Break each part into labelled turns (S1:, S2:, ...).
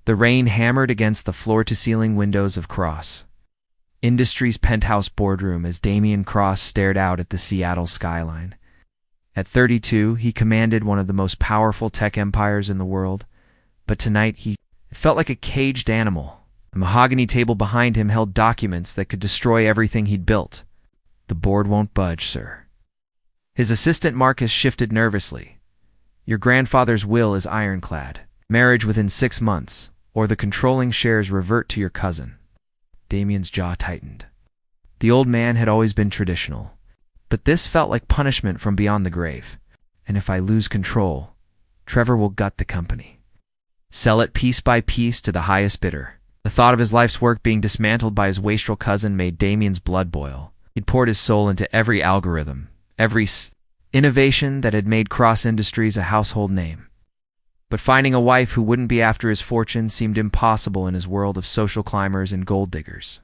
S1: The rain hammered against the floor-to-ceiling windows of Cross Industries' penthouse boardroom as Damien Cross stared out at the Seattle skyline. At 32, he commanded one of the most powerful tech empires in the world, but tonight he felt like a caged animal. The mahogany table behind him held documents that could destroy everything he'd built. "The board won't budge, sir." His assistant Marcus shifted nervously. "Your grandfather's will is ironclad. Marriage within 6 months, or the controlling shares revert to your cousin." Damien's jaw tightened. The old man had always been traditional, but this felt like punishment from beyond the grave. "And if I lose control, Trevor will gut the company. Sell it piece by piece to the highest bidder." The thought of his life's work being dismantled by his wastrel cousin made Damien's blood boil. He'd poured his soul into every algorithm, every innovation that had made Cross Industries a household name. But finding a wife who wouldn't be after his fortune seemed impossible in his world of social climbers and gold diggers.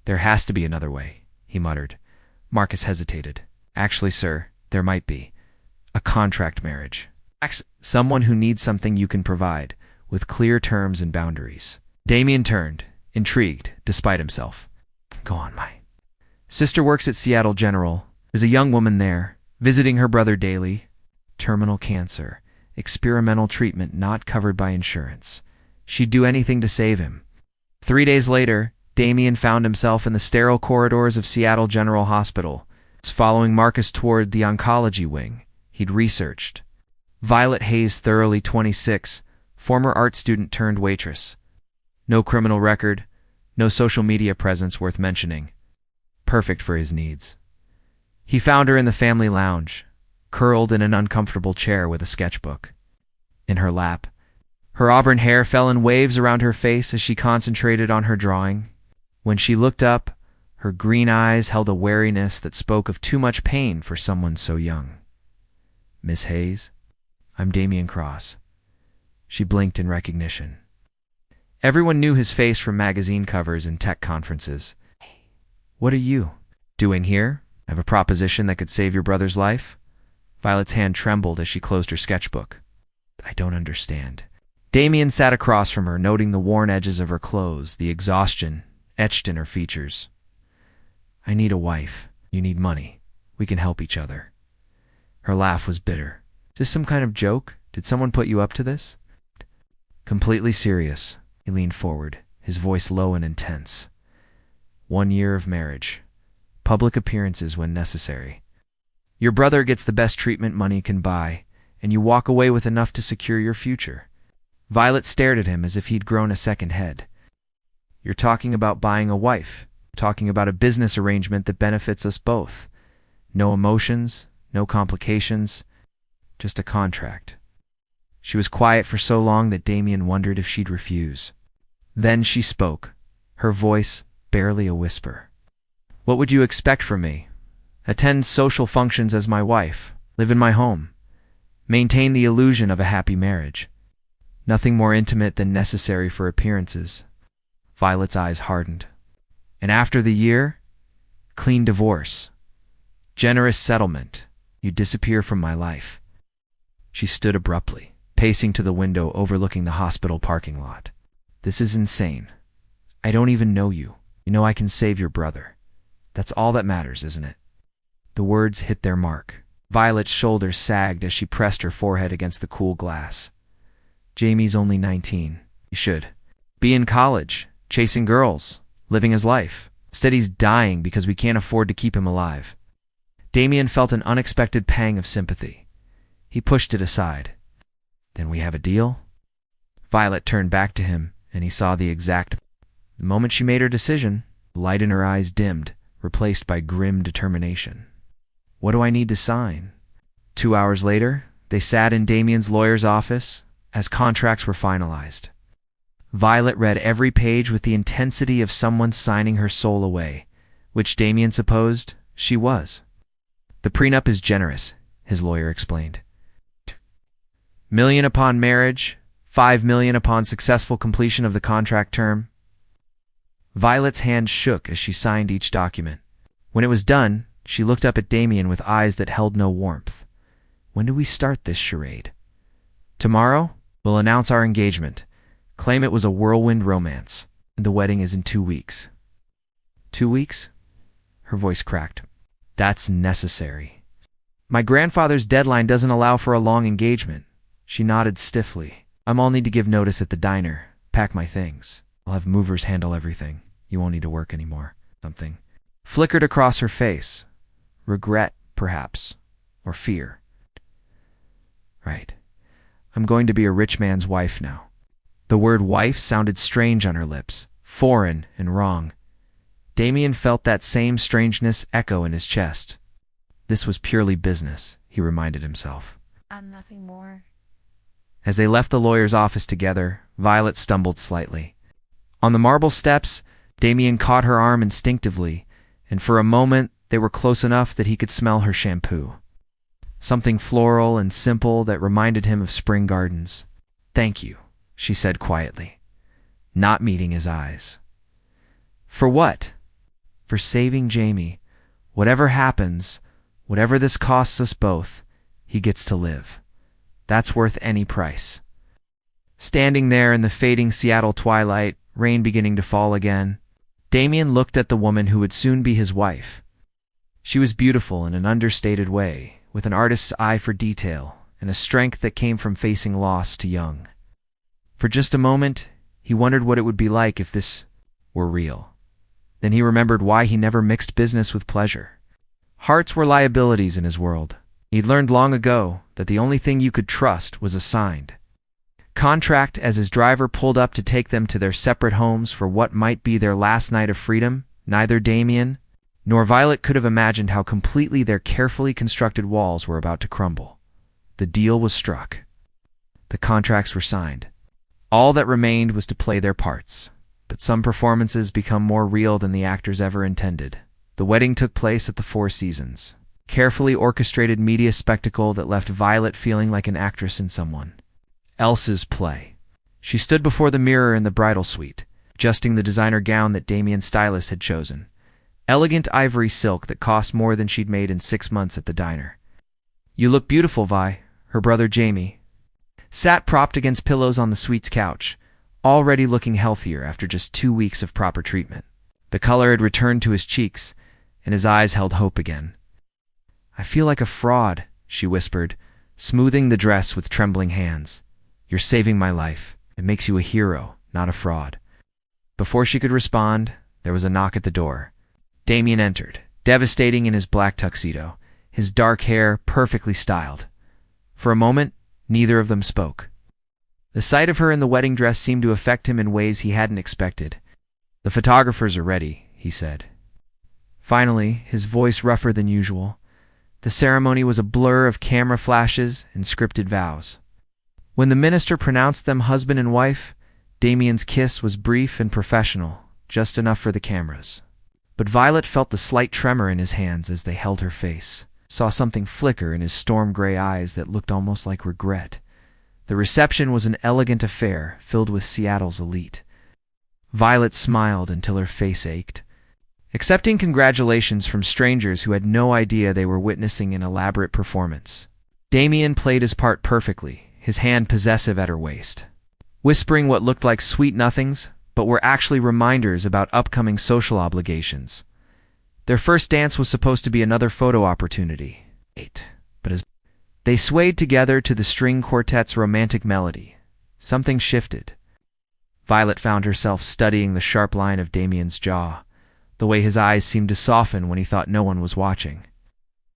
S1: "There has to be another way," he muttered. Marcus hesitated. "Actually, sir, there might be. A contract marriage. Someone who needs something you can provide, with clear terms and boundaries." Damien turned, intrigued, despite himself. "Go on, my sister works at Seattle General. There's a young woman there, visiting her brother daily. Terminal cancer. Experimental treatment not covered by insurance. She'd do anything to save him." 3 days later, Damien found himself in the sterile corridors of Seattle General Hospital, following Marcus toward the oncology wing he'd researched. Violet Hayes, thoroughly 26, former art student turned waitress. No criminal record, no social media presence worth mentioning. Perfect for his needs. He found her in the family lounge, curled in an uncomfortable chair with a sketchbook in her lap. Her auburn hair fell in waves around her face as she concentrated on her drawing. When she looked up, her green eyes held a wariness that spoke of too much pain for someone so young. "Miss Hayes, I'm Damien Cross." She blinked in recognition. Everyone knew his face from magazine covers and tech conferences. "What are you doing here? I have a proposition that could save your brother's life." Violet's hand trembled as she closed her sketchbook. "I don't understand." Damien sat across from her, noting the worn edges of her clothes, the exhaustion etched in her features. "I need a wife. You need money. We can help each other." Her laugh was bitter. "Is this some kind of joke? Did someone put you up to this?" "Completely serious." He leaned forward, his voice low and intense. 1 year of marriage. Public appearances when necessary. Your brother gets the best treatment money can buy, and you walk away with enough to secure your future." Violet stared at him as if he'd grown a second head. "You're talking about buying a wife, talking about a business arrangement that benefits us both. No emotions, no complications, just a contract." She was quiet for so long that Damien wondered if she'd refuse. Then she spoke, her voice barely a whisper. "What would you expect from me? Attend social functions as my wife, live in my home, maintain the illusion of a happy marriage. Nothing more intimate than necessary for appearances." Violet's eyes hardened. "And after the year, clean divorce. Generous settlement. You disappear from my life." She stood abruptly, pacing to the window overlooking the hospital parking lot. "This is insane. I don't even know you. You know I can save your brother. That's all that matters, isn't it?" The words hit their mark. Violet's shoulders sagged as she pressed her forehead against the cool glass. "Jamie's only 19. He should be in college, chasing girls, living his life. Instead he's dying because we can't afford to keep him alive." Damien felt an unexpected pang of sympathy. He pushed it aside. "Then we have a deal?" Violet turned back to him, and he saw the moment she made her decision, the light in her eyes dimmed, replaced by grim determination. "What do I need to sign?" 2 hours later, they sat in Damien's lawyer's office as contracts were finalized. Violet read every page with the intensity of someone signing her soul away, which Damien supposed she was. "The prenup is generous," his lawyer explained. $1 million upon marriage, $5 million upon successful completion of the contract term. Violet's hand shook as she signed each document. When it was done, she looked up at Damien with eyes that held no warmth. "When do we start this charade?" "Tomorrow, we'll announce our engagement. Claim it was a whirlwind romance, and the wedding is in 2 weeks. 2 weeks? Her voice cracked. That's necessary. My grandfather's deadline doesn't allow for a long engagement. She nodded stiffly. I'll need to give notice at the diner, pack my things. I'll have movers handle everything. You won't need to work anymore. Something flickered across her face. Regret, perhaps, or fear. Right. I'm going to be a rich man's wife now. The word wife sounded strange on her lips, foreign and wrong. Damien felt that same strangeness echo in his chest. This was purely business, he reminded himself.
S2: And nothing more.
S1: As they left the lawyer's office together, Violet stumbled slightly. On the marble steps, Damien caught her arm instinctively, and for a moment they were close enough that he could smell her shampoo. Something floral and simple that reminded him of spring gardens. Thank you, she said quietly, not meeting his eyes. For what? For saving Jamie. Whatever happens, whatever this costs us both, he gets to live. That's worth any price. Standing there in the fading Seattle twilight, rain beginning to fall again, Damien looked at the woman who would soon be his wife. She was beautiful in an understated way, with an artist's eye for detail and a strength that came from facing loss too young. For just a moment, he wondered what it would be like if this were real. Then he remembered why he never mixed business with pleasure. Hearts were liabilities in his world. He'd learned long ago that the only thing you could trust was a signed contract. As his driver pulled up to take them to their separate homes for what might be their last night of freedom, neither Damien nor Violet could have imagined how completely their carefully constructed walls were about to crumble. The deal was struck. The contracts were signed. All that remained was to play their parts. But some performances become more real than the actors ever intended. The wedding took place at the Four Seasons. Carefully orchestrated media spectacle that left Violet feeling like an actress in someone else's play. She stood before the mirror in the bridal suite, adjusting the designer gown that Damien's stylist had chosen. Elegant ivory silk that cost more than she'd made in 6 months at the diner. You look beautiful, Vi. Her brother Jamie sat propped against pillows on the suite's couch, already looking healthier after just 2 weeks of proper treatment. The color had returned to his cheeks, and his eyes held hope again. I feel like a fraud, she whispered, smoothing the dress with trembling hands. You're saving my life. It makes you a hero, not a fraud. Before she could respond, there was a knock at the door. Damien entered, devastating in his black tuxedo, his dark hair perfectly styled. For a moment, neither of them spoke. The sight of her in the wedding dress seemed to affect him in ways he hadn't expected. The photographers are ready, he said. Finally, his voice rougher than usual. The ceremony was a blur of camera flashes and scripted vows. When the minister pronounced them husband and wife, Damien's kiss was brief and professional, just enough for the cameras. But Violet felt the slight tremor in his hands as they held her face, saw something flicker in his storm-gray eyes that looked almost like regret. The reception was an elegant affair filled with Seattle's elite. Violet smiled until her face ached. Accepting congratulations from strangers who had no idea they were witnessing an elaborate performance. Damien played his part perfectly, his hand possessive at her waist, whispering what looked like sweet nothings, but were actually reminders about upcoming social obligations. Their first dance was supposed to be another photo opportunity. But as they swayed together to the string quartet's romantic melody, something shifted. Violet found herself studying the sharp line of Damien's jaw, the way his eyes seemed to soften when he thought no one was watching.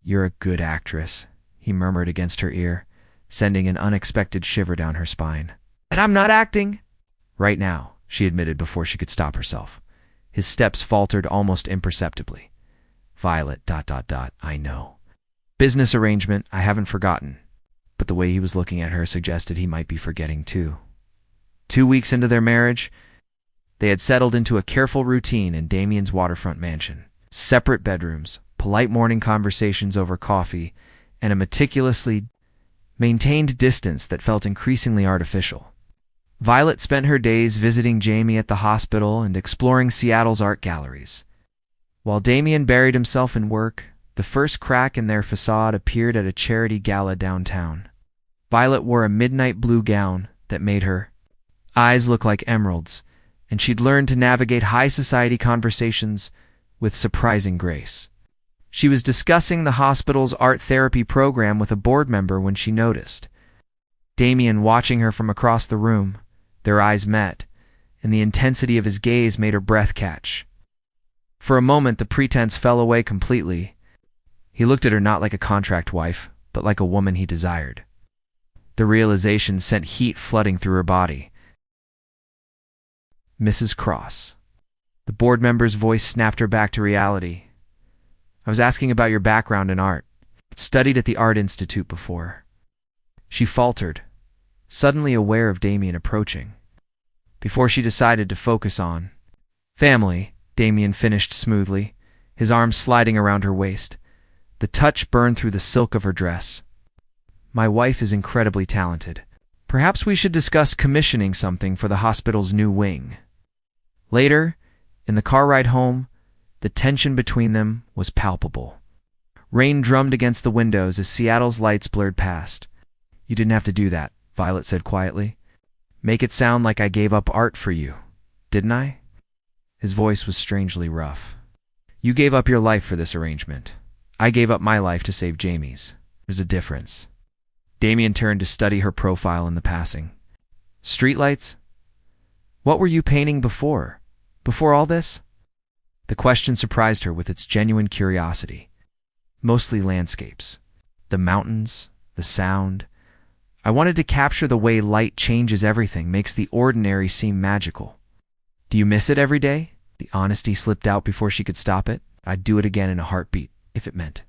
S1: You're a good actress, he murmured against her ear, sending an unexpected shiver down her spine. And I'm not acting. Right now, she admitted before she could stop herself. His steps faltered almost imperceptibly. Violet, ... I know. Business arrangement, I haven't forgotten. But the way he was looking at her suggested he might be forgetting too. 2 weeks into their marriage, they had settled into a careful routine in Damien's waterfront mansion. Separate bedrooms, polite morning conversations over coffee, and a meticulously maintained distance that felt increasingly artificial. Violet spent her days visiting Jamie at the hospital and exploring Seattle's art galleries. While Damien buried himself in work, the first crack in their facade appeared at a charity gala downtown. Violet wore a midnight blue gown that made her Eyes look like emeralds, and she'd learned to navigate high society conversations with surprising grace. She was discussing the hospital's art therapy program with a board member when she noticed Damien watching her from across the room. Their eyes met, and the intensity of his gaze made her breath catch. For a moment, the pretense fell away completely. He looked at her not like a contract wife, but like a woman he desired. The realization sent heat flooding through her body. Mrs. Cross. The board member's voice snapped her back to reality. I was asking about your background in art. Studied at the Art Institute before. She faltered, suddenly aware of Damien approaching. Before she decided to focus on family, Damien finished smoothly, his arms sliding around her waist. The touch burned through the silk of her dress. My wife is incredibly talented. Perhaps we should discuss commissioning something for the hospital's new wing. Later, in the car ride home, the tension between them was palpable. Rain drummed against the windows as Seattle's lights blurred past. You didn't have to do that, Violet said quietly. Make it sound like I gave up art for you, didn't I? His voice was strangely rough. You gave up your life for this arrangement. I gave up my life to save Jamie's. There's a difference. Damien turned to study her profile in the passing. Streetlights? What were you painting before? Before all this? The question surprised her with its genuine curiosity. Mostly landscapes. The mountains, the sound. I wanted to capture the way light changes everything, makes the ordinary seem magical. Do you miss it every day? The honesty slipped out before she could stop it. I'd do it again in a heartbeat, if it meant.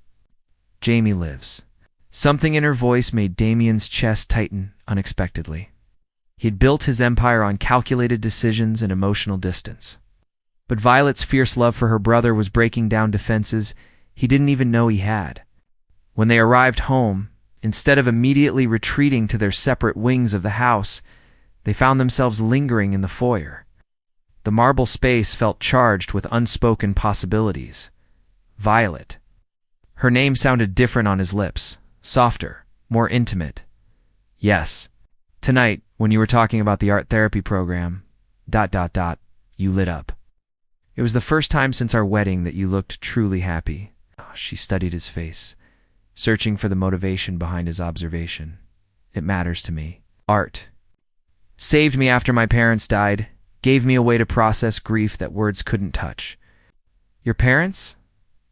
S1: Jamie lives. Something in her voice made Damien's chest tighten unexpectedly. He'd built his empire on calculated decisions and emotional distance. But Violet's fierce love for her brother was breaking down defenses he didn't even know he had. When they arrived home, instead of immediately retreating to their separate wings of the house, they found themselves lingering in the foyer. The marble space felt charged with unspoken possibilities. Violet. Her name sounded different on his lips, softer, more intimate. Yes. Tonight, when you were talking about the art therapy program, ... you lit up. It was the first time since our wedding that you looked truly happy. She studied his face, searching for the motivation behind his observation. It matters to me. Art. Saved me after my parents died, gave me a way to process grief that words couldn't touch. Your parents?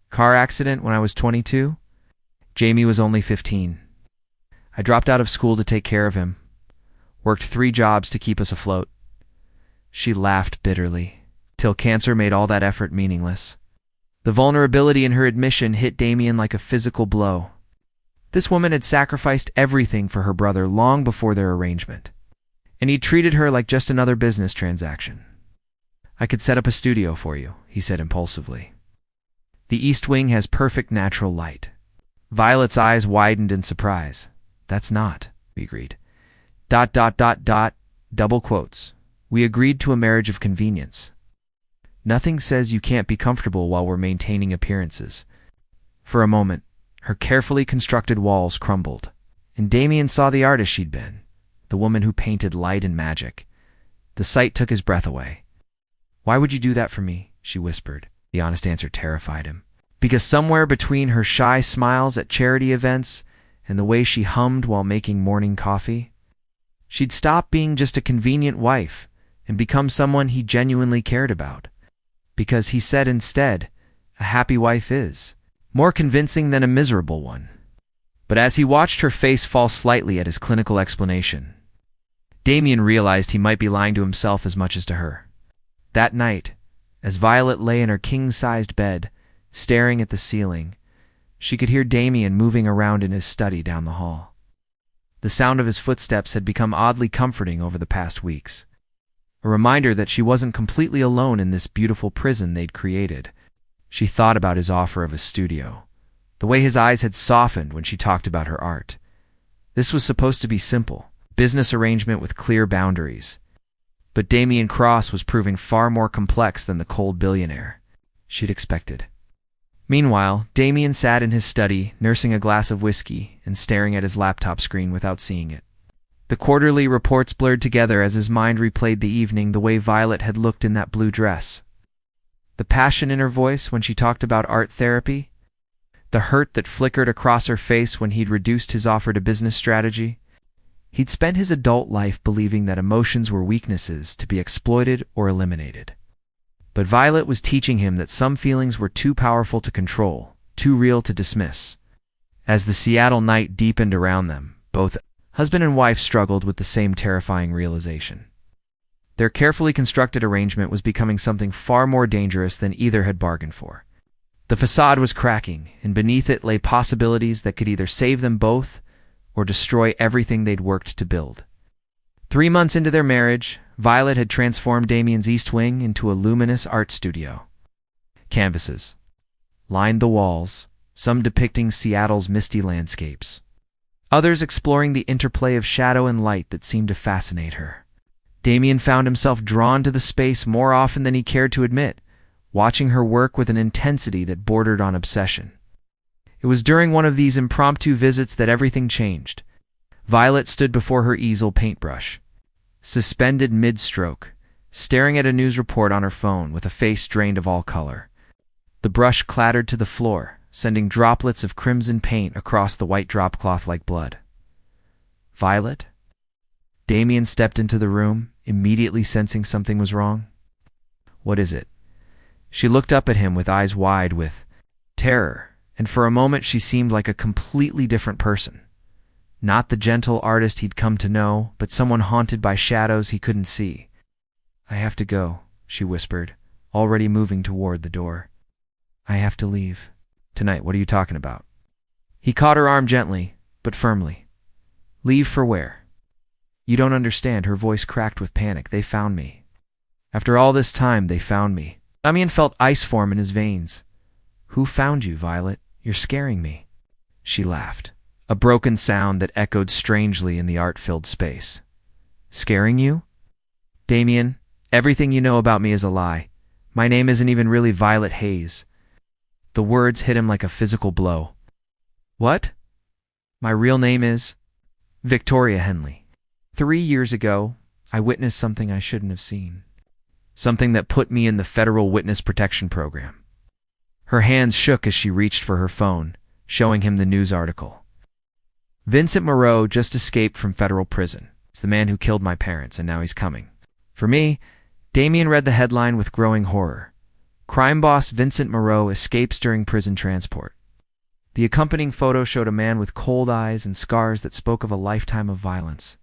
S1: Car accident when I was 22? Jamie was only 15. I dropped out of school to take care of him. Worked 3 jobs to keep us afloat. She laughed bitterly, till cancer made all that effort meaningless. The vulnerability in her admission hit Damien like a physical blow. This woman had sacrificed everything for her brother long before their arrangement, and he treated her like just another business transaction. I could set up a studio for you, he said impulsively. The East Wing has perfect natural light. Violet's eyes widened in surprise. That's not, we agreed. ... double quotes. We agreed to a marriage of convenience. Nothing says you can't be comfortable while we're maintaining appearances. For a moment, her carefully constructed walls crumbled, and Damien saw the artist she'd been, the woman who painted light and magic. The sight took his breath away. Why would you do that for me? She whispered. The honest answer terrified him. Because somewhere between her shy smiles at charity events and the way she hummed while making morning coffee, she'd stop being just a convenient wife and become someone he genuinely cared about. Because he said instead, a happy wife is more convincing than a miserable one. But as he watched her face fall slightly at his clinical explanation, Damien realized he might be lying to himself as much as to her. That night, as Violet lay in her king-sized bed, staring at the ceiling, she could hear Damien moving around in his study down the hall. The sound of his footsteps had become oddly comforting over the past weeks, a reminder that she wasn't completely alone in this beautiful prison they'd created. She thought about his offer of a studio, the way his eyes had softened when she talked about her art. This was supposed to be simple, business arrangement with clear boundaries. But Damien Cross was proving far more complex than the cold billionaire she'd expected. Meanwhile, Damien sat in his study, nursing a glass of whiskey and staring at his laptop screen without seeing it. The quarterly reports blurred together as his mind replayed the evening, the way Violet had looked in that blue dress. The passion in her voice when she talked about art therapy. The hurt that flickered across her face when he'd reduced his offer to business strategy. He'd spent his adult life believing that emotions were weaknesses to be exploited or eliminated. But Violet was teaching him that some feelings were too powerful to control, too real to dismiss. As the Seattle night deepened around them, both husband and wife struggled with the same terrifying realization. Their carefully constructed arrangement was becoming something far more dangerous than either had bargained for. The facade was cracking, and beneath it lay possibilities that could either save them both or destroy everything they'd worked to build. 3 months into their marriage, Violet had transformed Damien's East Wing into a luminous art studio. Canvases lined the walls, some depicting Seattle's misty landscapes, others exploring the interplay of shadow and light that seemed to fascinate her. Damien found himself drawn to the space more often than he cared to admit, watching her work with an intensity that bordered on obsession. It was during one of these impromptu visits that everything changed. Violet stood before her easel paintbrush, suspended mid-stroke, staring at a news report on her phone with a face drained of all color. The brush clattered to the floor, sending droplets of crimson paint across the white dropcloth like blood. "Violet?" Damien stepped into the room, immediately sensing something was wrong. "What is it?" She looked up at him with eyes wide with terror, and for a moment she seemed like a completely different person. Not the gentle artist he'd come to know, but someone haunted by shadows he couldn't see. "I have to go," she whispered, already moving toward the door. "I have to leave." "Tonight, what are you talking about?" He caught her arm gently, but firmly. "Leave for where?" "You don't understand," her voice cracked with panic. "They found me. After all this time, they found me." Damien felt ice form in his veins. "Who found you, Violet? You're scaring me." She laughed, a broken sound that echoed strangely in the art-filled space. "Scaring you?" "Damien, everything you know about me is a lie. My name isn't even really Violet Hayes." The words hit him like a physical blow. "What?" "My real name is Victoria Henley. 3 years ago, I witnessed something I shouldn't have seen. Something that put me in the Federal Witness Protection Program." Her hands shook as she reached for her phone, showing him the news article. "Vincent Moreau just escaped from federal prison. It's the man who killed my parents, and now he's coming." For me, Damien read the headline with growing horror. "Crime boss Vincent Moreau escapes during prison transport." The accompanying photo showed a man with cold eyes and scars that spoke of a lifetime of violence.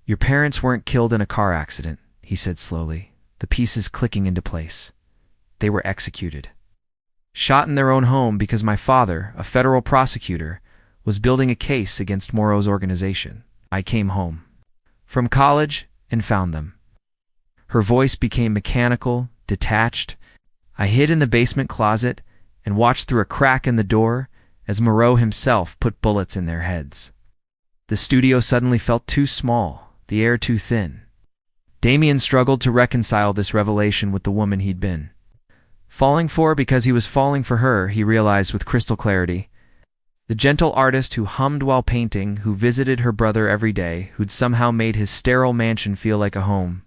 S1: "Your parents weren't killed in a car accident," he said slowly, the pieces clicking into place. "They were executed. Shot in their own home because my father, a federal prosecutor, was building a case against Moreau's organization. I came home from college and found them." Her voice became mechanical, detached. "I hid in the basement closet and watched through a crack in the door as Moreau himself put bullets in their heads." The studio suddenly felt too small, the air too thin. Damien struggled to reconcile this revelation with the woman he'd been falling for because he was falling for her, he realized with crystal clarity. The gentle artist who hummed while painting, who visited her brother every day, who'd somehow made his sterile mansion feel like a home.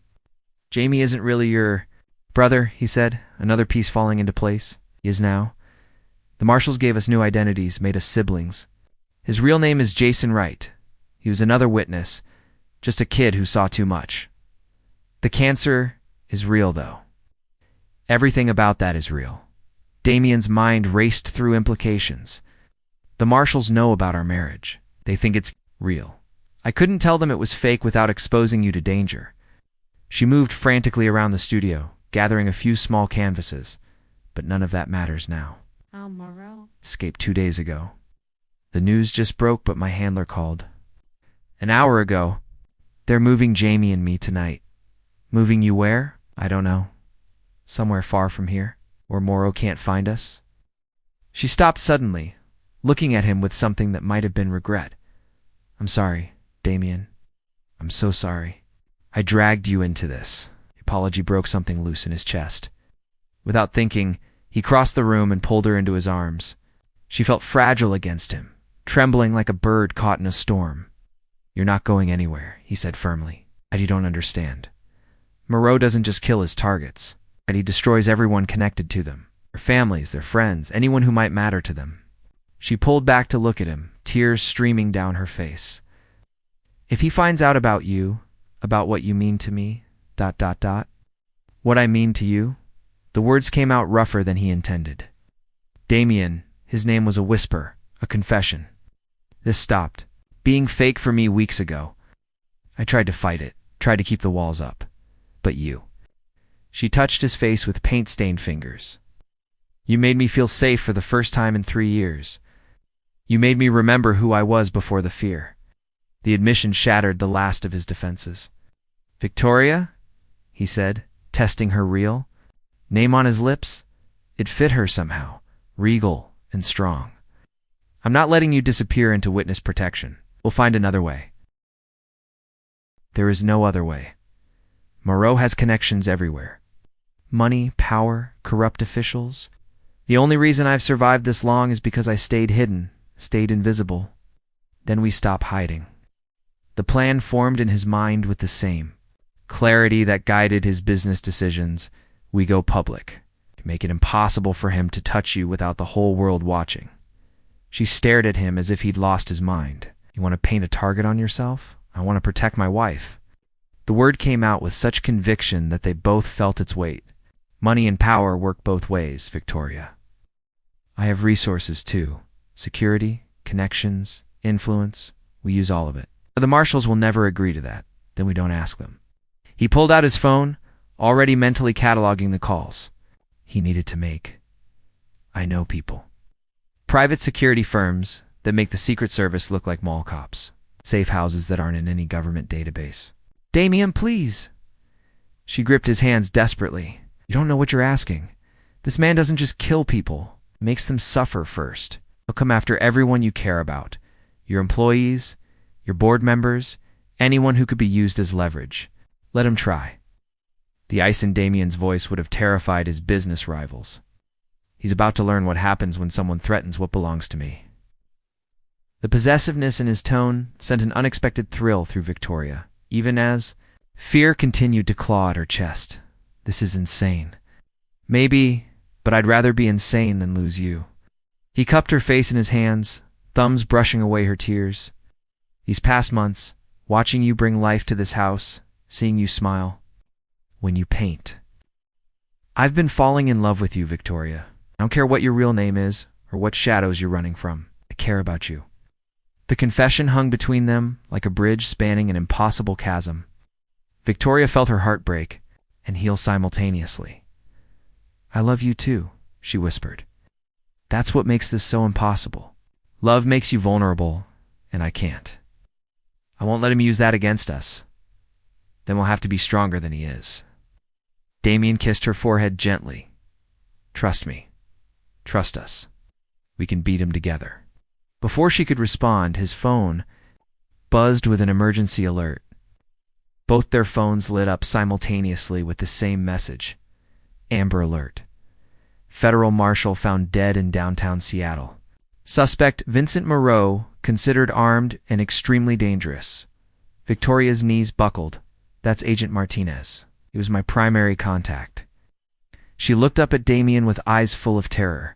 S1: "Jamie isn't really your brother," he said, another piece falling into place. "He is now. The marshals gave us new identities, made us siblings. His real name is Jason Wright. He was another witness, just a kid who saw too much. The cancer is real, though. Everything about that is real." Damien's mind raced through implications. "The marshals know about our marriage. They think it's real. I couldn't tell them it was fake without exposing you to danger." She moved frantically around the studio, gathering a few small canvases, but none of that matters now.
S2: Moreau
S1: "Escaped 2 days ago. The news just broke, but my handler called. An hour ago. They're moving Jamie and me tonight." "Moving you where?" "I don't know. Somewhere far from here, where Moreau can't find us." She stopped suddenly, looking at him with something that might have been regret. "I'm sorry, Damien. I'm so sorry. I dragged you into this." The apology broke something loose in his chest. Without thinking, he crossed the room and pulled her into his arms. She felt fragile against him, trembling like a bird caught in a storm. You're not going anywhere, he said firmly. You don't understand. Moreau doesn't just kill his targets, and he destroys everyone connected to them. Their families, their friends, anyone who might matter to them. She pulled back to look at him, tears streaming down her face. If he finds out about you, about what you mean to me, ... What I mean to you? The words came out rougher than he intended. Damien, his name was a whisper, a confession. This stopped being fake for me weeks ago. I tried to fight it, tried to keep the walls up. But you. She touched his face with paint-stained fingers. You made me feel safe for the first time in 3 years. You made me remember who I was before the fear. The admission shattered the last of his defenses. Victoria? He said, testing her real. Name on his lips? It fit her somehow, regal and strong. I'm not letting you disappear into witness protection. We'll find another way. There is no other way. Moreau has connections everywhere. Money, power, corrupt officials. The only reason I've survived this long is because I stayed hidden, stayed invisible. Then we stop hiding. The plan formed in his mind with the same clarity that guided his business decisions. We go public. Make it impossible for him to touch you without the whole world watching. She stared at him as if he'd lost his mind. You want to paint a target on yourself? I want to protect my wife. The word came out with such conviction that they both felt its weight. Money and power work both ways, Victoria. I have resources too. Security, connections, influence. We use all of it. The marshals will never agree to that. Then we don't ask them. He pulled out his phone, already mentally cataloging the calls he needed to make. I know people. Private security firms that make the Secret Service look like mall cops. Safe houses that aren't in any government database. Damien, please. She gripped his hands desperately. You don't know what you're asking. This man doesn't just kill people. He makes them suffer first. He'll come after everyone you care about. Your employees, your board members, anyone who could be used as leverage. Let him try. The ice in Damien's voice would have terrified his business rivals. He's about to learn what happens when someone threatens what belongs to me. The possessiveness in his tone sent an unexpected thrill through Victoria, even as fear continued to claw at her chest. This is insane. Maybe, but I'd rather be insane than lose you. He cupped her face in his hands, thumbs brushing away her tears. These past months, watching you bring life to this house, seeing you smile, when you paint. I've been falling in love with you, Victoria. I don't care what your real name is or what shadows you're running from. I care about you. The confession hung between them like a bridge spanning an impossible chasm. Victoria felt her heart break and heal simultaneously. I love you too, she whispered. That's what makes this so impossible. Love makes you vulnerable, and I can't. I won't let him use that against us. Then we'll have to be stronger than he is. Damien kissed her forehead gently. Trust me. Trust us. We can beat him together. Before she could respond, his phone buzzed with an emergency alert. Both their phones lit up simultaneously with the same message. Amber Alert. Federal marshal found dead in downtown Seattle. Suspect Vincent Moreau, considered armed and extremely dangerous. Victoria's knees buckled. That's Agent Martinez. He was my primary contact. She looked up at Damien with eyes full of terror.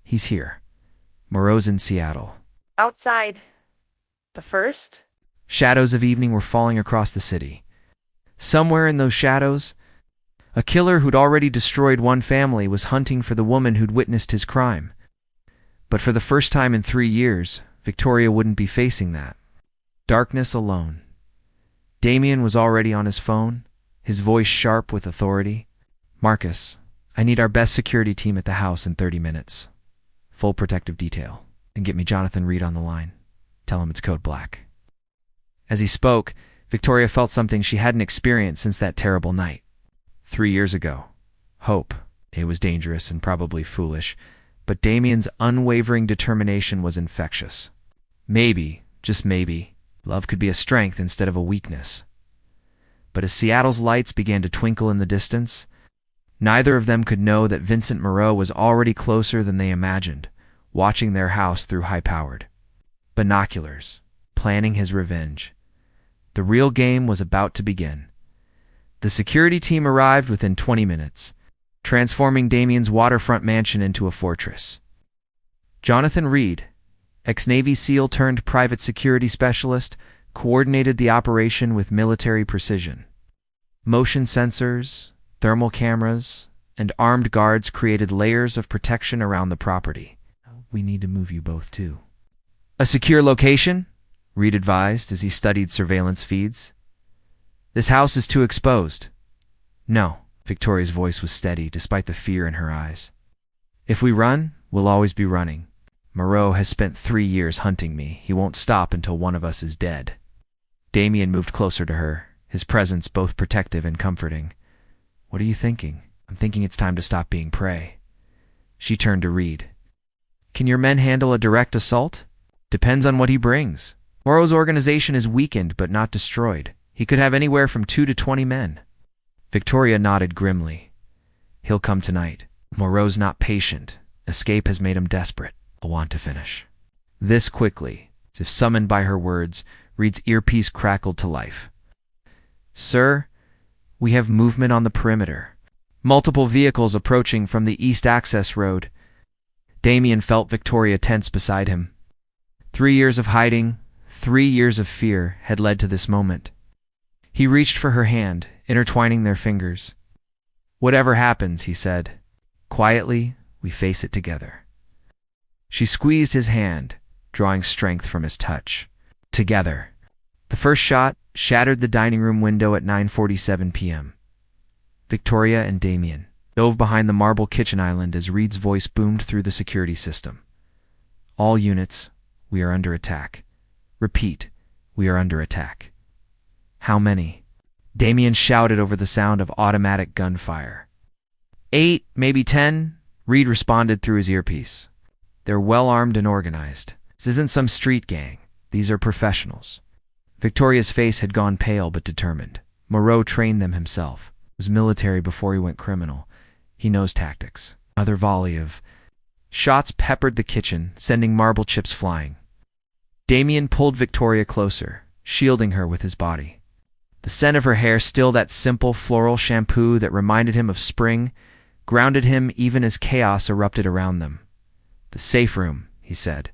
S1: He's here. Moreau's in Seattle.
S2: Outside. The first?
S1: Shadows of evening were falling across the city. Somewhere in those shadows, a killer who'd already destroyed one family was hunting for the woman who'd witnessed his crime. But for the first time in 3 years, Victoria wouldn't be facing that. Darkness alone. Damien was already on his phone, his voice sharp with authority. Marcus, I need our best security team at the house in 30 minutes. Full protective detail. And get me Jonathan Reed on the line. Tell him it's code black. As he spoke, Victoria felt something she hadn't experienced since that terrible night. 3 years ago. Hope. It was dangerous and probably foolish, but Damien's unwavering determination was infectious. Maybe, just maybe, love could be a strength instead of a weakness. But as Seattle's lights began to twinkle in the distance, neither of them could know that Vincent Moreau was already closer than they imagined, watching their house through high-powered binoculars, planning his revenge. The real game was about to begin. The security team arrived within 20 minutes, transforming Damien's waterfront mansion into a fortress. Jonathan Reed, ex-Navy SEAL turned private security specialist, coordinated the operation with military precision. Motion sensors, thermal cameras, and armed guards created layers of protection around the property. We need to move you both too. A secure location? Reed advised as he studied surveillance feeds. This house is too exposed. No, Victoria's voice was steady despite the fear in her eyes. If we run, we'll always be running. Moreau has spent 3 years hunting me. He won't stop until one of us is dead. Damien moved closer to her, his presence both protective and comforting. What are you thinking? I'm thinking it's time to stop being prey. She turned to Reed. Can your men handle a direct assault? Depends on what he brings. Moreau's organization is weakened but not destroyed. He could have anywhere from 2 to 20 men. Victoria nodded grimly. He'll come tonight. Moreau's not patient. Escape has made him desperate. He'll want to finish. This quickly, as if summoned by her words, Reed's earpiece crackled to life. Sir, we have movement on the perimeter. Multiple vehicles approaching from the east access road. Damien felt Victoria tense beside him. 3 years of hiding, 3 years of fear had led to this moment. He reached for her hand, intertwining their fingers. Whatever happens, he said. Quietly, we face it together. She squeezed his hand, drawing strength from his touch. Together. The first shot shattered the dining room window at 9:47 p.m. Victoria and Damien dove behind the marble kitchen island as Reed's voice boomed through the security system. All units, we are under attack. Repeat, we are under attack. How many? Damien shouted over the sound of automatic gunfire. 8, maybe 10, Reed responded through his earpiece. They're well armed and organized. This isn't some street gang. These are professionals. Victoria's face had gone pale but determined. Moreau trained them himself. He was military before he went criminal. He knows tactics. Another volley of shots peppered the kitchen, sending marble chips flying. Damien pulled Victoria closer, shielding her with his body. The scent of her hair, still that simple floral shampoo that reminded him of spring, grounded him even as chaos erupted around them. The safe room, he said.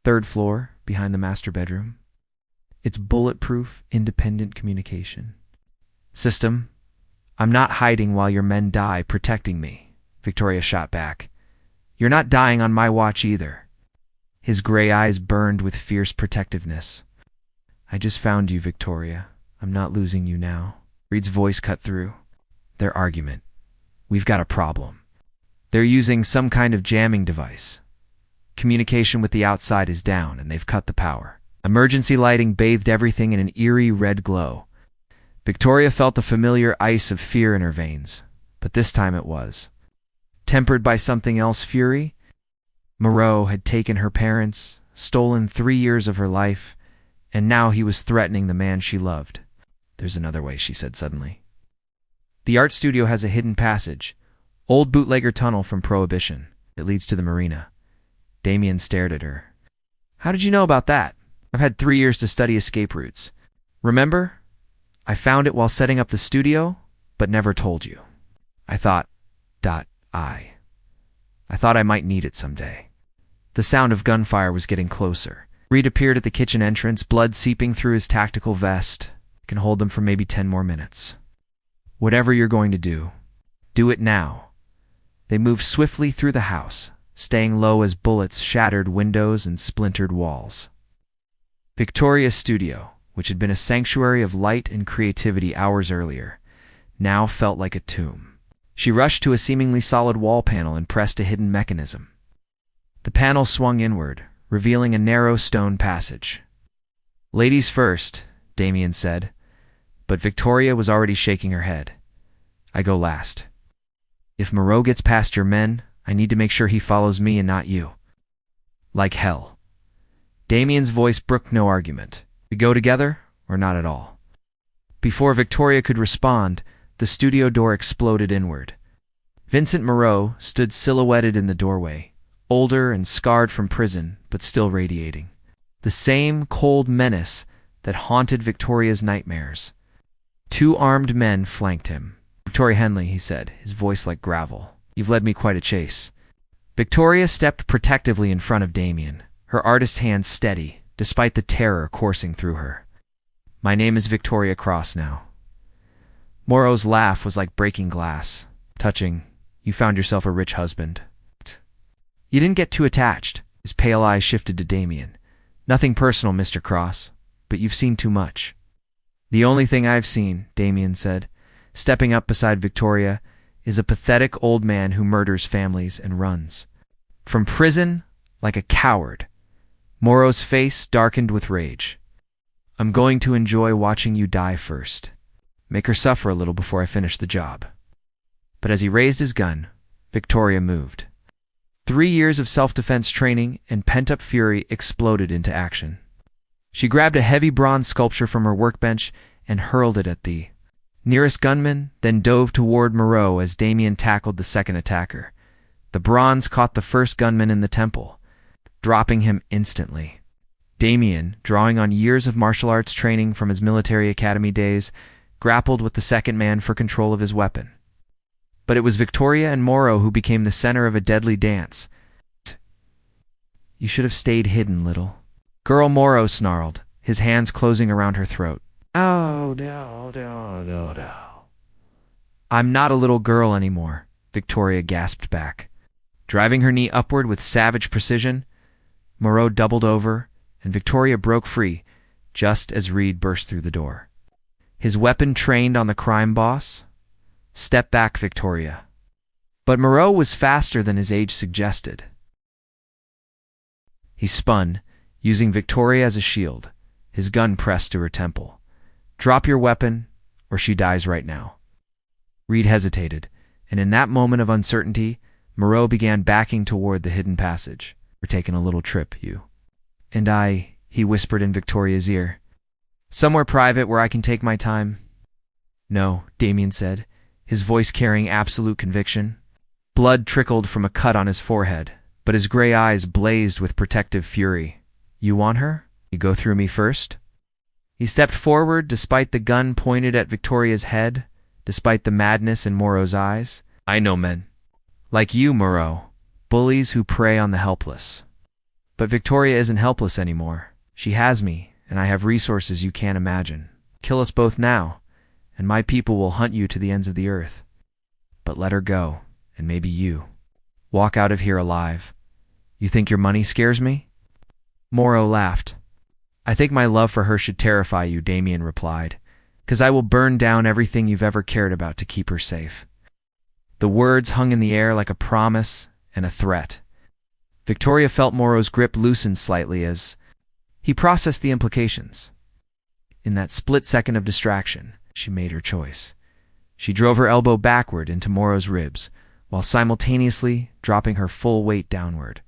S1: 3rd floor, behind the master bedroom. It's bulletproof, independent communication. System, I'm not hiding while your men die protecting me, Victoria shot back. You're not dying on my watch either. His gray eyes burned with fierce protectiveness. I just found you, Victoria. I'm not losing you now. Reed's voice cut through. Their argument. We've got a problem. They're using some kind of jamming device. Communication with the outside is down, and they've cut the power. Emergency lighting bathed everything in an eerie red glow. Victoria felt the familiar ice of fear in her veins, but this time it was. Tempered by something else, fury? Moreau had taken her parents, stolen 3 years of her life, and now he was threatening the man she loved. There's another way, she said suddenly. The art studio has a hidden passage, old bootlegger tunnel from Prohibition. It leads to the marina. Damien stared at her. How did you know about that? I've had 3 years to study escape routes. Remember? I found it while setting up the studio, but never told you. I thought, I thought I might need it someday. The sound of gunfire was getting closer. Reed appeared at the kitchen entrance, blood seeping through his tactical vest. I can hold them for maybe 10 more minutes. Whatever you're going to do it now. They moved swiftly through the house, staying low as bullets shattered windows and splintered walls. Victoria's studio, which had been a sanctuary of light and creativity hours earlier, now felt like a tomb. She rushed to a seemingly solid wall panel and pressed a hidden mechanism. The panel swung inward, revealing a narrow stone passage. Ladies first, Damien said, but Victoria was already shaking her head. I go last. If Moreau gets past your men, I need to make sure he follows me and not you. Like hell. Damien's voice brooked no argument. We go together or not at all. Before Victoria could respond, the studio door exploded inward. Vincent Moreau stood silhouetted in the doorway, older and scarred from prison, but still radiating. The same cold menace that haunted Victoria's nightmares. Two armed men flanked him. "Victoria Henley," he said, his voice like gravel. "You've led me quite a chase." Victoria stepped protectively in front of Damien, her artist's hands steady, despite the terror coursing through her. "My name is Victoria Cross now." Morrow's laugh was like breaking glass. "Touching. You found yourself a rich husband." "You didn't get too attached." His pale eyes shifted to Damien. "Nothing personal, Mr. Cross, but you've seen too much." "The only thing I've seen," Damien said, stepping up beside Victoria, "is a pathetic old man who murders families and runs from prison like a coward." Morrow's face darkened with rage. "I'm going to enjoy watching you die first. Make her suffer a little before I finish the job." But as he raised his gun, Victoria moved. 3 years of self-defense training and pent-up fury exploded into action. She grabbed a heavy bronze sculpture from her workbench and hurled it at the nearest gunman, then dove toward Moreau as Damien tackled the second attacker. The bronze caught the first gunman in the temple, dropping him instantly. Damien, drawing on years of martial arts training from his military academy days, grappled with the second man for control of his weapon. But it was Victoria and Morrow who became the center of a deadly dance. "You should have stayed hidden, little girl," Morrow snarled, his hands closing around her throat. "Oh, no. I'm not a little girl anymore," Victoria gasped back. Driving her knee upward with savage precision, Moreau doubled over, and Victoria broke free just as Reed burst through the door. His weapon trained on the crime boss. "Step back, Victoria." But Moreau was faster than his age suggested. He spun, using Victoria as a shield, his gun pressed to her temple. "Drop your weapon, or she dies right now." Reed hesitated, and in that moment of uncertainty, Moreau began backing toward the hidden passage. "We're taking a little trip, you." "And I," he whispered in Victoria's ear. "Somewhere private where I can take my time." "No," Damien said, his voice carrying absolute conviction. Blood trickled from a cut on his forehead, but his gray eyes blazed with protective fury. "You want her? You go through me first?" He stepped forward despite the gun pointed at Victoria's head, despite the madness in Morrow's eyes. "I know men like you, Moreau, bullies who prey on the helpless. But Victoria isn't helpless anymore. She has me, and I have resources you can't imagine. Kill us both now, and my people will hunt you to the ends of the earth. But let her go, and maybe you. Walk out of here alive. You think your money scares me?" Morrow laughed. "I think my love for her should terrify you," Damien replied, "'cause I will burn down everything you've ever cared about to keep her safe." The words hung in the air like a promise and a threat. Victoria felt Morrow's grip loosen slightly as he processed the implications. In that split second of distraction, she made her choice. She drove her elbow backward into Morrow's ribs, while simultaneously dropping her full weight downward.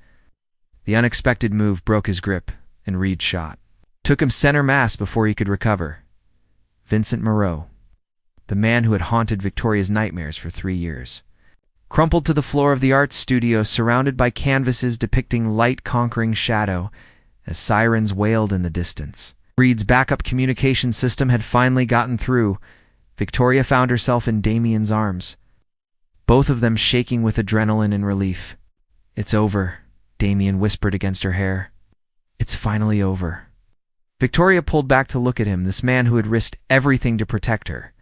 S1: The unexpected move broke his grip, and Reed shot. Took him center mass before he could recover. Vincent Moreau, the man who had haunted Victoria's nightmares for 3 years, crumpled to the floor of the art studio, surrounded by canvases depicting light conquering shadow as sirens wailed in the distance. Reed's backup communication system had finally gotten through. Victoria found herself in Damien's arms, both of them shaking with adrenaline and relief. "It's over," Damien whispered against her hair. "It's finally over." Victoria pulled back to look at him, this man who had risked everything to protect her.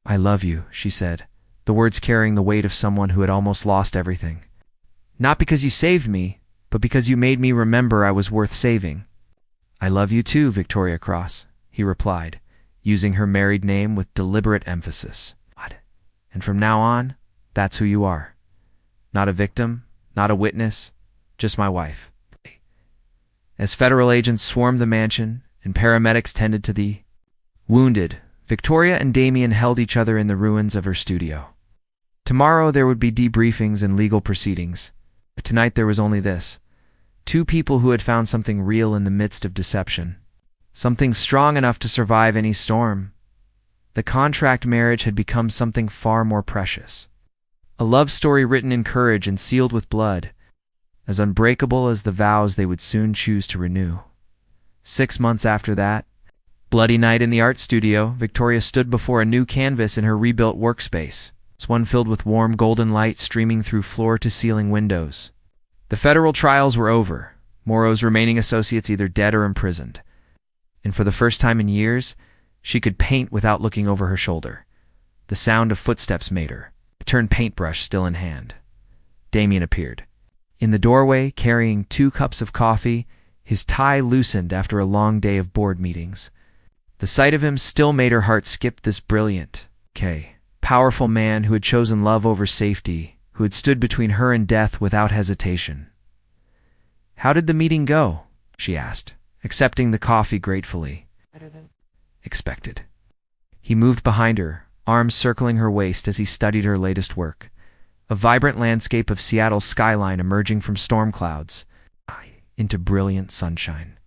S1: "I love you," she said, the words carrying the weight of someone who had almost lost everything. "Not because you saved me, but because you made me remember I was worth saving." "I love you too, Victoria Cross," he replied, using her married name with deliberate emphasis. "And from now on, that's who you are. Not a victim, not a witness, just my wife." As federal agents swarmed the mansion and paramedics tended to the wounded, Victoria and Damien held each other in the ruins of her studio. Tomorrow there would be debriefings and legal proceedings, but tonight there was only this. 2 people who had found something real in the midst of deception. Something strong enough to survive any storm. The contract marriage had become something far more precious. A love story written in courage and sealed with blood, as unbreakable as the vows they would soon choose to renew. 6 months after that, Bloody night in the art studio, Victoria stood before a new canvas in her rebuilt workspace. It's one filled with warm golden light streaming through floor-to-ceiling windows. The federal trials were over, Morrow's remaining associates either dead or imprisoned. And for the first time in years, she could paint without looking over her shoulder. The sound of footsteps made her. A turned paintbrush still in hand. Damien appeared. In the doorway, carrying 2 cups of coffee, his tie loosened after a long day of board meetings. The sight of him still made her heart skip. This brilliant, powerful man who had chosen love over safety, who had stood between her and death without hesitation. "How did the meeting go?" she asked, accepting the coffee gratefully.
S2: Better than
S1: Expected. He moved behind her, arms circling her waist as he studied her latest work. A vibrant landscape of Seattle's skyline emerging from storm clouds into brilliant sunshine.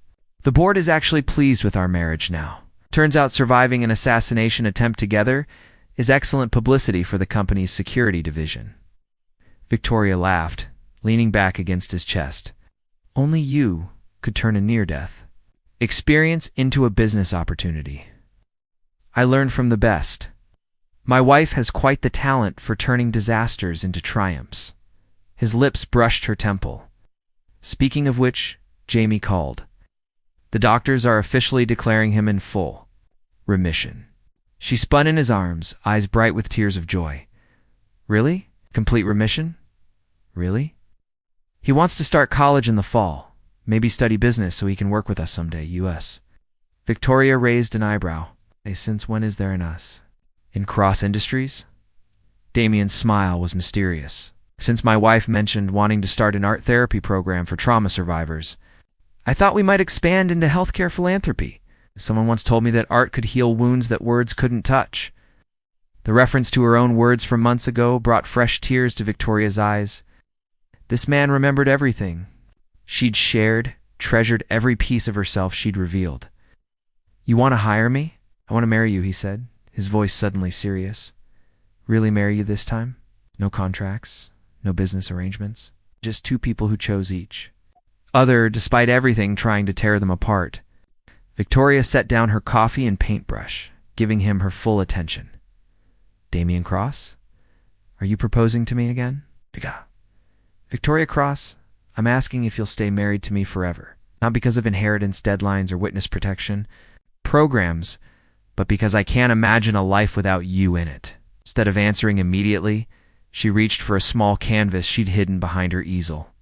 S1: "The board is actually pleased with our marriage now. Turns out surviving an assassination attempt together is excellent publicity for the company's security division." Victoria laughed, leaning back against his chest. "Only you could turn a near-death experience into a business opportunity. I learned from the best. My wife has quite the talent for turning disasters into triumphs." His lips brushed her temple. "Speaking of which," Jamie called. "The doctors are officially declaring him in full remission." She spun in his arms, eyes bright with tears of joy. "Really? Complete remission? Really? He wants to start college in the fall, maybe study business so he can work with us someday, U.S. Victoria raised an eyebrow. "Since when is there an us? In Cross Industries?" Damien's smile was mysterious. "Since my wife mentioned wanting to start an art therapy program for trauma survivors. I thought we might expand into healthcare philanthropy. Someone once told me that art could heal wounds that words couldn't touch." The reference to her own words from months ago brought fresh tears to Victoria's eyes. This man remembered everything she'd shared, treasured every piece of herself she'd revealed. "You want to hire me? I want to marry you," he said, his voice suddenly serious. "Really marry you this time? No contracts, no business arrangements. Just 2 people who chose each other despite everything trying to tear them apart." Victoria set down her coffee and paintbrush, giving him her full attention. "Damien Cross? Are you proposing to me again?" "Victoria Cross, I'm asking if you'll stay married to me forever. Not because of inheritance deadlines or witness protection programs, but because I can't imagine a life without you in it." Instead of answering immediately, she reached for a small canvas she'd hidden behind her easel.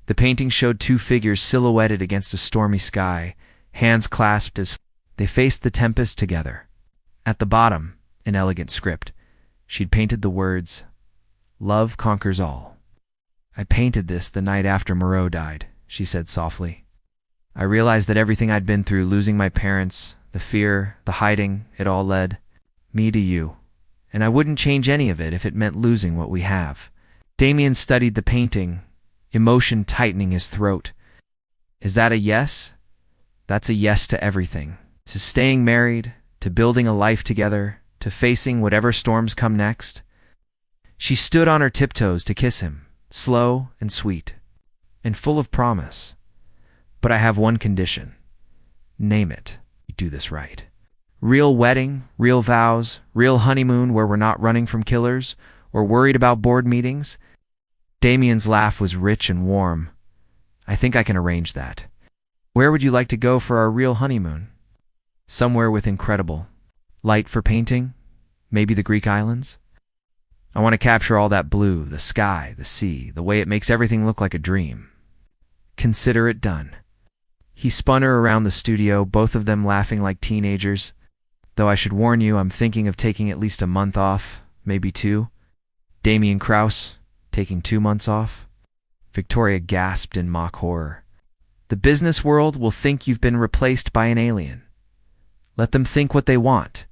S1: The painting showed 2 figures silhouetted against a stormy sky, hands clasped as they faced the tempest together. At the bottom, in elegant script, she'd painted the words, "Love conquers all." "I painted this the night after Moreau died," she said softly. "I realized that everything I'd been through, losing my parents, the fear, the hiding, it all led me to you. And I wouldn't change any of it if it meant losing what we have." Damien studied the painting, emotion tightening his throat. "Is that a yes?" "That's a yes to everything. To staying married, to building a life together, to facing whatever storms come next." She stood on her tiptoes to kiss him, slow and sweet, and full of promise. "But I have one condition." "Name it. You do this right. Real wedding, real vows, real honeymoon where we're not running from killers or worried about board meetings." Damien's laugh was rich and warm. "I think I can arrange that. Where would you like to go for our real honeymoon?" "Somewhere with incredible light for painting, maybe the Greek islands. I want to capture all that blue, the sky, the sea, the way it makes everything look like a dream." "Consider it done." He spun her around the studio, both of them laughing like teenagers. "Though I should warn you, I'm thinking of taking at least a month off, maybe 2. Damien Krause, taking 2 months off?" Victoria gasped in mock horror. "The business world will think you've been replaced by an alien. Let them think what they want.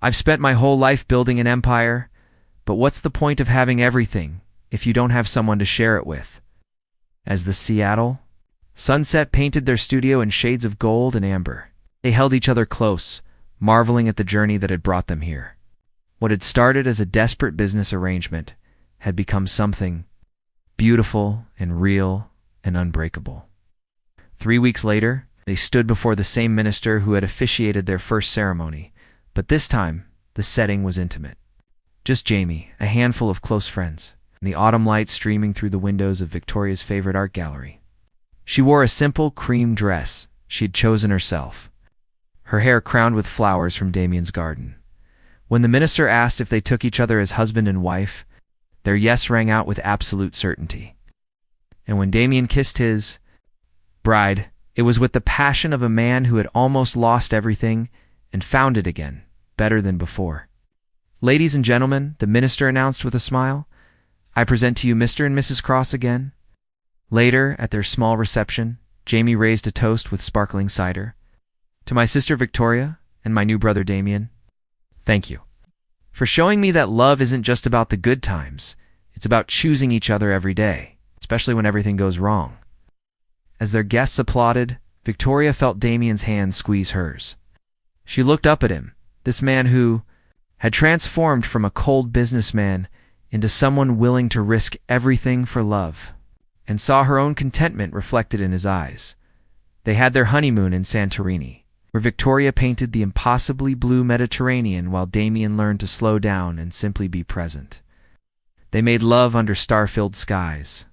S1: I've spent my whole life building an empire, but what's the point of having everything if you don't have someone to share it with?" As the Seattle sunset painted their studio in shades of gold and amber, they held each other close, marveling at the journey that had brought them here. What had started as a desperate business arrangement had become something beautiful and real and unbreakable. 3 weeks later, They stood before the same minister who had officiated their first ceremony, but this time, the setting was intimate. Just Jamie, a handful of close friends, and the autumn light streaming through the windows of Victoria's favorite art gallery. She wore a simple cream dress she had chosen herself, her hair crowned with flowers from Damien's garden. When the minister asked if they took each other as husband and wife, their yes rang out with absolute certainty. And when Damien kissed his bride, it was with the passion of a man who had almost lost everything and found it again, better than before. "Ladies and gentlemen," the minister announced with a smile, "I present to you Mr. and Mrs. Cross again." Later, at their small reception, Jamie raised a toast with sparkling cider. "To my sister Victoria and my new brother Damien, thank you for showing me that love isn't just about the good times. It's about choosing each other every day, especially when everything goes wrong." As their guests applauded, Victoria felt Damien's hand squeeze hers. She looked up at him, this man who had transformed from a cold businessman into someone willing to risk everything for love, and saw her own contentment reflected in his eyes. They had their honeymoon in Santorini, where Victoria painted the impossibly blue Mediterranean while Damien learned to slow down and simply be present. They made love under star-filled skies,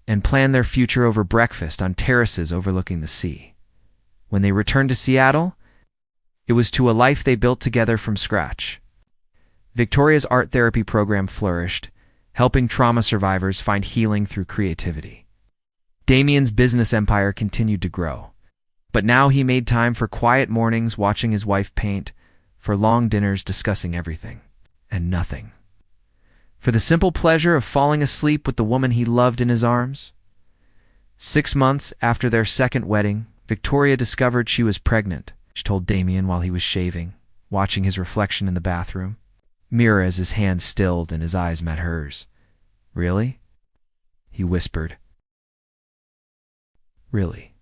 S1: and planned their future over breakfast on terraces overlooking the sea. When they returned to Seattle, it was to a life they built together from scratch. Victoria's art therapy program flourished, helping trauma survivors find healing through creativity. Damien's business empire continued to grow, but now he made time for quiet mornings watching his wife paint, for long dinners discussing everything and nothing, for the simple pleasure of falling asleep with the woman he loved in his arms. 6 months after their second wedding, Victoria discovered she was pregnant. She told Damien while he was shaving, watching his reflection in the bathroom mirror as his hand stilled and his eyes met hers. "Really?" he whispered. "Really."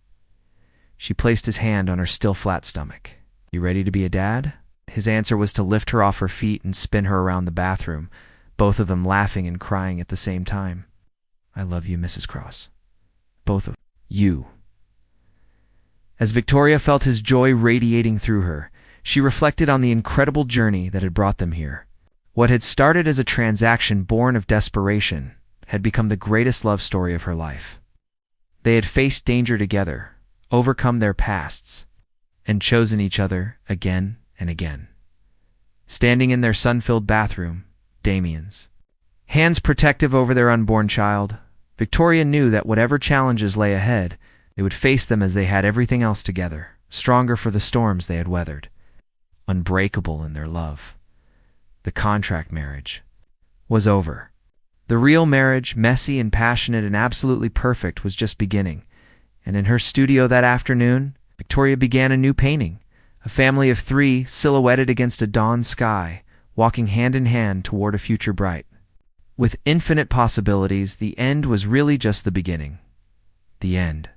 S1: She placed his hand on her still flat stomach. "You ready to be a dad?" His answer was to lift her off her feet and spin her around the bathroom, both of them laughing and crying at the same time. "I love you, Mrs. Cross. Both of you." As Victoria felt his joy radiating through her, she reflected on the incredible journey that had brought them here. What had started as a transaction born of desperation had become the greatest love story of her life. They had faced danger together, overcome their pasts, and chosen each other again and again. Standing in their sun-filled bathroom, Damien's hands protective over their unborn child, Victoria knew that whatever challenges lay ahead, they would face them as they had everything else together, stronger for the storms they had weathered, unbreakable in their love. The contract marriage was over. The real marriage, messy and passionate and absolutely perfect, was just beginning. And in her studio that afternoon, Victoria began a new painting, a family of 3 silhouetted against a dawn sky, walking hand in hand toward a future bright. With infinite possibilities, the end was really just the beginning. The end.